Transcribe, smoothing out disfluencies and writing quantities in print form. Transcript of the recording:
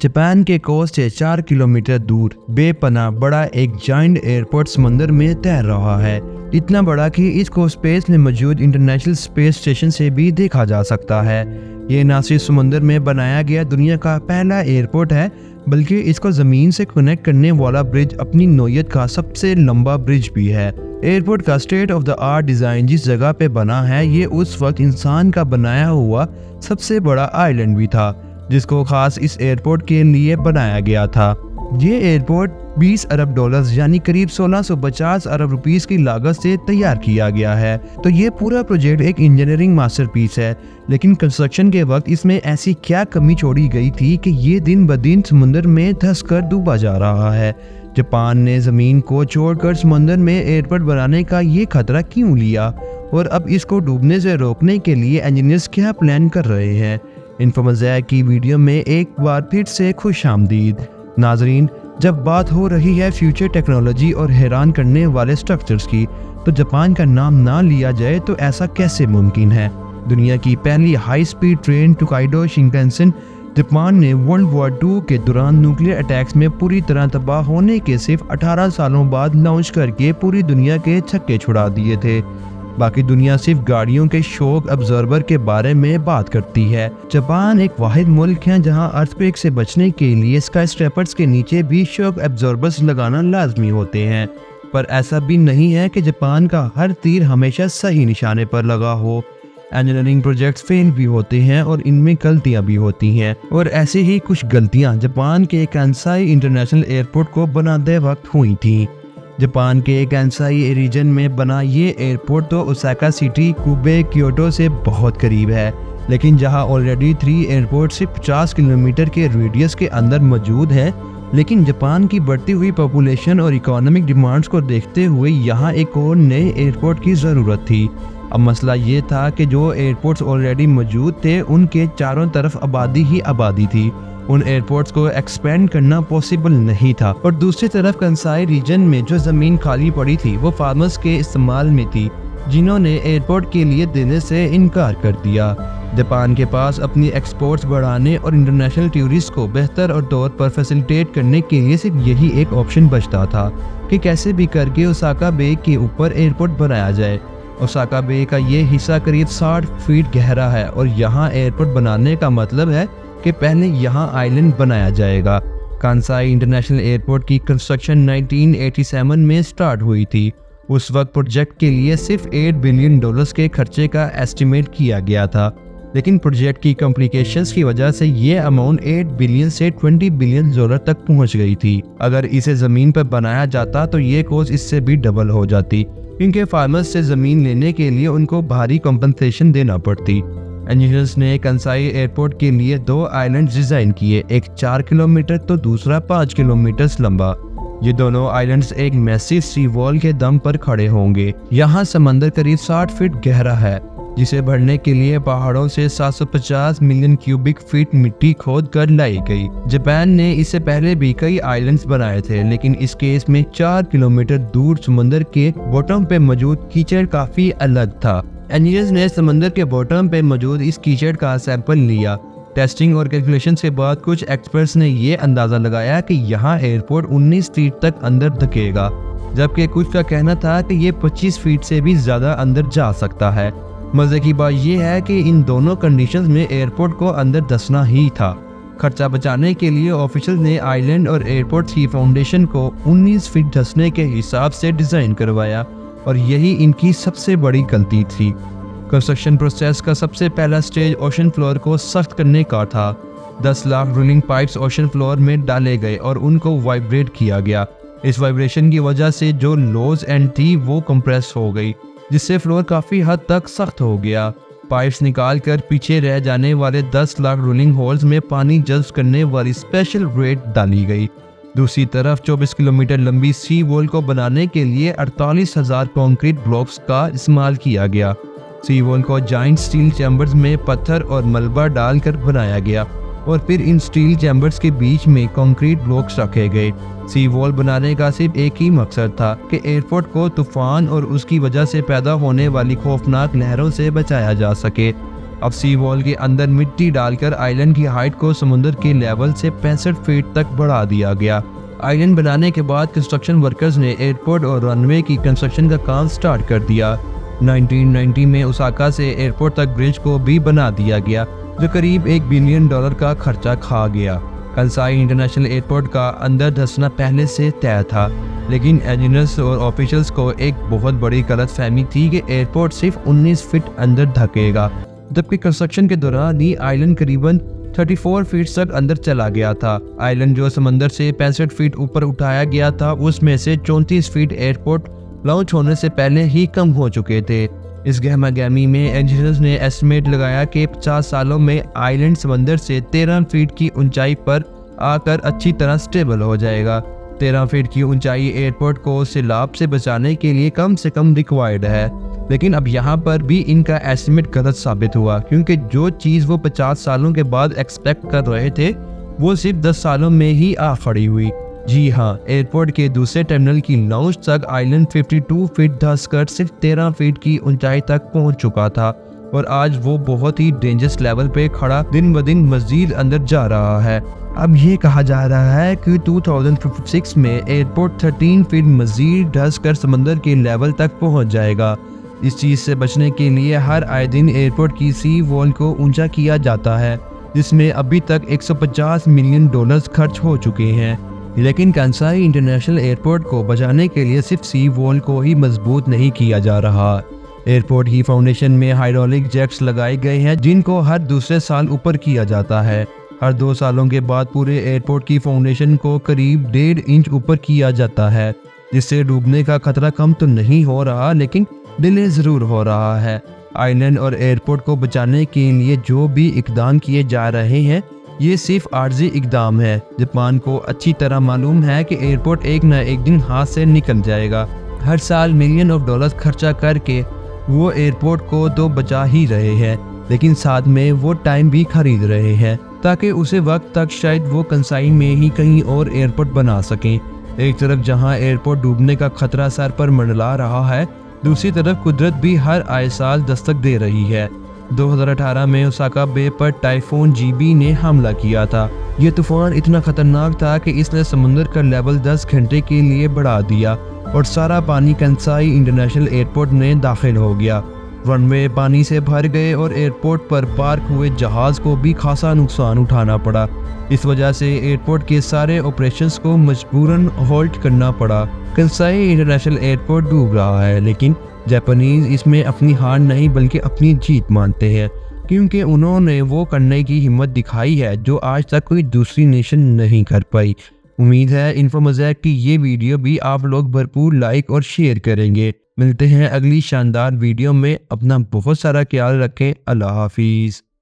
Japan के coast से 4 kilometre दूर बेपनाह बड़ा एक जायंट एयरपोर्ट समंदर में तैर रहा है। इतना बड़ा कि इसको स्पेस में मौजूद इंटरनेशनल स्पेस स्टेशन से भी देखा जा सकता है। ये ना सिर्फ समंदर में बनाया गया दुनिया का पहला एयरपोर्ट है, बल्कि इसको ज़मीन से कनेक्ट करने वाला ब्रिज अपनी नौयत का सबसे लंबा ब्रिज भी है। एयरपोर्ट का state of the art design जिस जगह पे बना है, ये उस वक्त इंसान का बनाया हुआ सबसे बड़ा आइलैंड भी था, जिसको खास इस एयरपोर्ट के लिए बनाया गया था। ये एयरपोर्ट 20 अरब डॉलर्स यानी करीब 1650 अरब रुपीस की लागत से तैयार किया गया है। तो ये पूरा प्रोजेक्ट एक इंजीनियरिंग मास्टरपीस है, लेकिन कंस्ट्रक्शन के वक्त इसमें ऐसी क्या कमी छोड़ी गई थी कि ये दिन ब दिन समुद्र में धंस कर डूबा जा रहा है। जापान ने ज़मीन को छोड़कर समुद्र में एयरपोर्ट बनाने का ये खतरा क्यों लिया, और अब इसको डूबने से रोकने के लिए इंजीनियर्स क्या प्लान कर रहे हैं। इन्फोमज़ैक की वीडियो में एक बार फिर से खुशामदीद नाजरीन। जब बात हो रही है फ्यूचर टेक्नोलॉजी और हैरान करने वाले स्ट्रक्चर्स की, तो जापान का नाम ना लिया जाए तो ऐसा कैसे मुमकिन है। दुनिया की पहली high speed train Tokaido Shinkansen Japan ने वर्ल्ड वॉर 2 के दौरान न्यूक्लियर अटैक्स में पूरी तरह तबाह होने के सिर्फ 18 सालों बाद लॉन्च करके पूरी दुनिया के छक्के छुड़ा दिए थे। बाकी दुनिया सिर्फ गाड़ियों के शॉक अब्जॉर्बर के बारे में बात करती है। जापान एक वाहिद मुल्क है जहां अर्थक्वेक से बचने के लिए स्काई स्क्रैपर्स के नीचे भी शॉक अब्जॉर्बर्स लगाना लाजमी होते हैं। पर ऐसा भी नहीं है कि जापान का हर तीर हमेशा सही निशाने पर लगा हो। इंजीनियरिंग प्रोजेक्ट्स फेल भी होते हैं और इनमें गलतियां भी होती हैं, और ऐसे ही कुछ गलतियां जापान के कांसाई इंटरनेशनल एयरपोर्ट को बनाते वक्त हुई थी। जापान के कांसाई रीजन में बना ये एयरपोर्ट तो ओसाका सिटी, कोबे, क्योटो से बहुत करीब है, लेकिन जहां ऑलरेडी 3 एयरपोर्ट सिर्फ 50 किलोमीटर के रेडियस के अंदर मौजूद है। लेकिन जापान की बढ़ती हुई पॉपुलेशन और इकोनॉमिक डिमांड्स को देखते हुए यहाँ एक और नए एयरपोर्ट की ज़रूरत थी। अब मसला ये था कि जो एयरपोर्ट्स ऑलरेडी मौजूद थे उनके चारों तरफ आबादी ही आबादी थी। उन एयरपोर्ट्स को एक्सपेंड करना पॉसिबल नहीं था, और दूसरी तरफ कंसाई रीजन में जो ज़मीन खाली पड़ी थी वो फार्मर्स के इस्तेमाल में थी, जिन्होंने एयरपोर्ट के लिए देने से इनकार कर दिया। जापान के पास अपनी एक्सपोर्ट्स बढ़ाने और इंटरनेशनल टूरिस्ट को बेहतर और तौर पर फैसिलिटेट करने के लिए सिर्फ यही एक ऑप्शन बचता था कि कैसे भी करके ओसाका बे के ऊपर एयरपोर्ट बनाया जाए। ओसाका बे का ये हिस्सा करीब 60 फीट गहरा है, और यहाँ एयरपोर्ट बनाने का मतलब है कि पहले यहाँ आइलैंड बनाया जाएगा। कांसाई इंटरनेशनल एयरपोर्ट की कंस्ट्रक्शन 1987 में स्टार्ट हुई थी। उस वक्त प्रोजेक्ट के लिए सिर्फ $8 बिलियन के खर्चे का एस्टिमेट किया गया था, लेकिन प्रोजेक्ट की कॉम्प्लिकेशंस की वजह से ये अमाउंट 8 बिलियन से $20 बिलियन तक पहुंच गई थी। अगर इसे ज़मीन पर बनाया जाता तो ये कॉस्ट इससे भी डबल हो जाती, क्योंकि फार्मर्स से ज़मीन लेने के लिए उनको भारी कॉम्पनसेशन देना पड़ती। इंजीनियर्स ने कंसाई एयरपोर्ट के लिए 2 आइलैंड डिज़ाइन किए, एक 4 किलोमीटर तो दूसरा 5 किलोमीटर लंबा। ये दोनों आइलैंड्स एक मैसिव सी वॉल के दम पर खड़े होंगे। यहाँ समंदर करीब 60 फीट गहरा है, जिसे भरने के लिए पहाड़ों से 750 मिलियन क्यूबिक फीट मिट्टी खोद कर लाई गई। जापान ने इससे पहले भी कई आइलैंड्स बनाए थे, लेकिन इस केस में 4 किलोमीटर दूर समुद्र के बॉटम पे मौजूद कीचड़ काफी अलग था। इंजीनियर्स ने समंदर के बॉटम पे मौजूद इस कीचड़ का सैंपल लिया। टेस्टिंग और कैलकुलेशन के बाद कुछ एक्सपर्ट्स ने ये अंदाज़ा लगाया कि यहाँ एयरपोर्ट 19 फीट तक अंदर धकेगा, जबकि कुछ का कहना था कि ये 25 फीट से भी ज़्यादा अंदर जा सकता है। मज़े की बात यह है कि इन दोनों कंडीशंस में एयरपोर्ट को अंदर धंसना ही था। खर्चा बचाने के लिए ऑफिशियल ने आइलैंड और एयरपोर्ट की फाउंडेशन को 19 फीट धंसने के हिसाब से डिज़ाइन करवाया, और यही इनकी सबसे बड़ी गलती थी। कंस्ट्रक्शन प्रोसेस का सबसे पहला स्टेज ओशन फ्लोर को सख्त करने का था। 10 lakh rolling pipes ocean floor में डाले गए और उनको वाइब्रेट किया गया। इस वाइब्रेशन की वजह से जो लोज एंड थी वो कंप्रेस हो गई, जिससे फ्लोर काफ़ी हद तक सख्त हो गया। पाइप्स निकाल कर पीछे रह जाने वाले 10 लाख रोलिंग होल्स में पानी जज्ब करने वाली स्पेशल रेट डाली गई। दूसरी तरफ 24 किलोमीटर लंबी सी वॉल को बनाने के लिए 48,000 कंक्रीट ब्लॉक्स का इस्तेमाल किया गया। सी वॉल को जाइंट स्टील चैम्बर्स में पत्थर और मलबा डालकर बनाया गया, और फिर इन स्टील चैम्बर्स के बीच में कंक्रीट ब्लॉक्स रखे गए। सी वॉल बनाने का सिर्फ एक ही मकसद था कि एयरपोर्ट को तूफान और उसकी वजह से पैदा होने वाली खौफनाक लहरों से बचाया जा सके। अब सी वॉल के अंदर मिट्टी डालकर आइलैंड की हाइट को समुद्र के लेवल से 65 फीट तक बढ़ा दिया गया। आइलैंड बनाने के बाद कंस्ट्रक्शन वर्कर्स ने एयरपोर्ट और रनवे की कंस्ट्रक्शन का काम स्टार्ट कर दिया। 1990 में ओसाका से एयरपोर्ट तक ब्रिज को भी बना दिया गया, जो करीब $1 बिलियन का खर्चा खा गया। कंसाई इंटरनेशनल एयरपोर्ट का अंदर धंसना पहले से तय था, लेकिन इंजीनियर्स और ऑफिशियल्स को एक बहुत बड़ी गलतफहमी थी कि एयरपोर्ट सिर्फ 19 फीट अंदर धकेगा, जबकि कंस्ट्रक्शन के दौरान ही आइलैंड करीबन 34 फीट तक अंदर चला गया था। आइलैंड जो समंदर से 65 फीट ऊपर उठाया गया था, उसमें से 34 फीट एयरपोर्ट लॉन्च होने से पहले ही कम हो चुके थे। इस गहमागहमी में इंजीनियर्स ने एस्टिमेट लगाया कि 50 सालों में आइलैंड समंदर से 13 फीट की ऊंचाई पर आकर अच्छी तरह स्टेबल हो जाएगा। 13 फीट की ऊंचाई एयरपोर्ट को सैलाब से बचाने के लिए कम से कम रिक्वायर्ड है, लेकिन अब यहाँ पर भी इनका एस्टिमेट गलत साबित हुआ, क्योंकि जो चीज़ वो 50 सालों के बाद एक्सपेक्ट कर रहे थे वो सिर्फ 10 सालों में ही आ खड़ी हुई। जी हाँ, एयरपोर्ट के दूसरे टर्मिनल की लॉन्च तक आइलैंड 52 फीट धंसकर सिर्फ 13 फीट की ऊंचाई तक पहुंच चुका था, और आज वो बहुत ही डेंजरस लेवल पे खड़ा दिन ब दिन मजीद अंदर जा रहा है। अब ये कहा जा रहा है कि 2056 में एयरपोर्ट 13 फीट मजीद धंसकर समंदर के लेवल तक पहुंच जाएगा। इस चीज़ से बचने के लिए हर आए दिन एयरपोर्ट की सी वॉल को ऊंचा किया जाता है, जिसमें अभी तक $150 मिलियन खर्च हो चुके हैं। लेकिन कंसाई इंटरनेशनल एयरपोर्ट को बचाने के लिए सिर्फ सी वॉल को ही मजबूत नहीं किया जा रहा। एयरपोर्ट की फाउंडेशन में हाइड्रोलिक जैक्स लगाए गए हैं, जिनको हर दूसरे साल ऊपर किया जाता है। हर 2 सालों के बाद पूरे एयरपोर्ट की फाउंडेशन को करीब 1.5 इंच ऊपर किया जाता है, जिससे डूबने का खतरा कम तो नहीं हो रहा, लेकिन डिले ज़रूर हो रहा है। आइलैंड और एयरपोर्ट को बचाने के लिए जो भी इकदाम किए जा रहे हैं, ये सिर्फ आर्जी इकदाम है। जापान को अच्छी तरह मालूम है कि एयरपोर्ट एक न एक दिन हाथ से निकल जाएगा। हर साल $मिलियन खर्चा करके वो एयरपोर्ट को तो बचा ही रहे हैं, लेकिन साथ में वो टाइम भी खरीद रहे हैं, ताकि उसे वक्त तक शायद वो कंसाई में ही कहीं और एयरपोर्ट बना सकें। एक तरफ जहां एयरपोर्ट डूबने का खतरा सर पर मंडला रहा है, दूसरी तरफ कुदरत भी हर आए साल दस्तक दे रही है। 2018 में ओसाका बे पर टाइफून जीबी ने हमला किया था। ये तूफान इतना खतरनाक था कि इसने समुद्र का लेवल 10 घंटे के लिए बढ़ा दिया और सारा पानी कंसाई इंटरनेशनल एयरपोर्ट में दाखिल हो गया। रनवे पानी से भर गए और एयरपोर्ट पर पार्क हुए जहाज को भी खासा नुकसान उठाना पड़ा। इस वजह से एयरपोर्ट के सारे ऑपरेशंस को मजबूरन होल्ड करना पड़ा। कंसाई इंटरनेशनल एयरपोर्ट डूब रहा है, लेकिन जापानीज इसमें अपनी हार नहीं बल्कि अपनी जीत मानते हैं, क्योंकि उन्होंने वो करने की हिम्मत दिखाई है जो आज तक कोई दूसरी नेशन नहीं कर पाई। उम्मीद है इन्फोमज़ैक की ये वीडियो भी आप लोग भरपूर लाइक और शेयर करेंगे। मिलते हैं अगली शानदार वीडियो में। अपना बहुत सारा ख्याल रखें। अल्लाह हाफिज़।